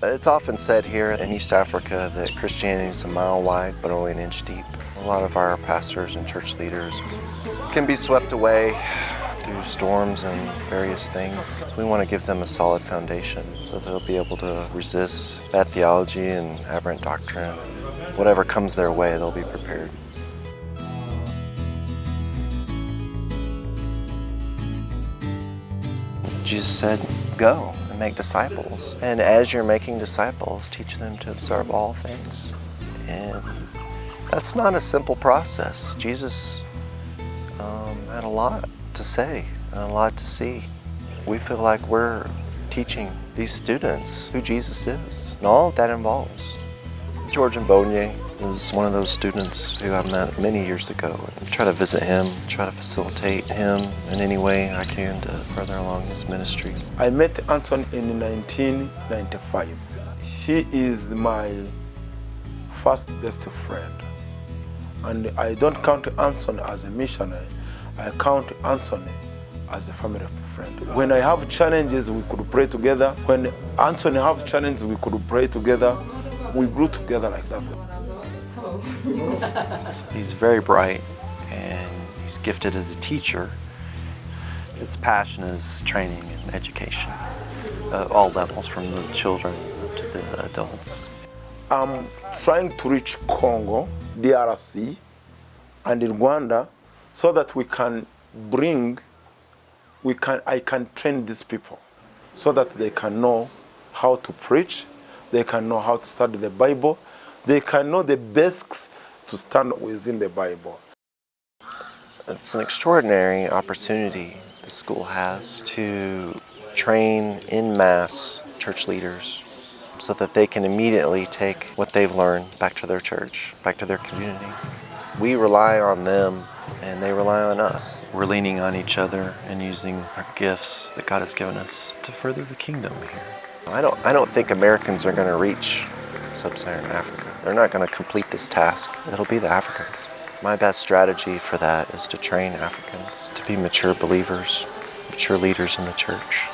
It's often said here in East Africa that Christianity is a mile wide but only an inch deep. A lot of our pastors and church leaders can be swept away through storms and various things. So we want to give them a solid foundation so they'll be able to resist bad theology and aberrant doctrine. Whatever comes their way, they'll be prepared. Jesus said, go and make disciples. And as you're making disciples, teach them to observe all things. And that's not a simple process. Jesus had a lot to say and a lot to see. We feel like we're teaching these students who Jesus is and all that involves. George Mbonye is one of those students who I met many years ago. And try to visit him, try to facilitate him in any way I can to further along his ministry. I met Anson in 1995. He is my first best friend. And I don't count Anson as a missionary. I count Anson as a family friend. When I have challenges, we could pray together. When Anson have challenges, we could pray together. We grew together like that. He's very bright and he's gifted as a teacher. His passion is training and education, all levels from the children to the adults. I'm trying to reach Congo, DRC, and in Rwanda so that we can I can train these people so that they can know how to preach, they can know how to study the Bible, they can know the basics to stand within the Bible. It's an extraordinary opportunity the school has to train en masse church leaders so that they can immediately take what they've learned back to their church, back to their community. We rely on them and they rely on us. We're leaning on each other and using our gifts that God has given us to further the kingdom here. I don't think Americans are going to reach sub-Saharan Africa. They're not going to complete this task. It'll be the Africans. My best strategy for that is to train Africans to be mature believers, mature leaders in the church.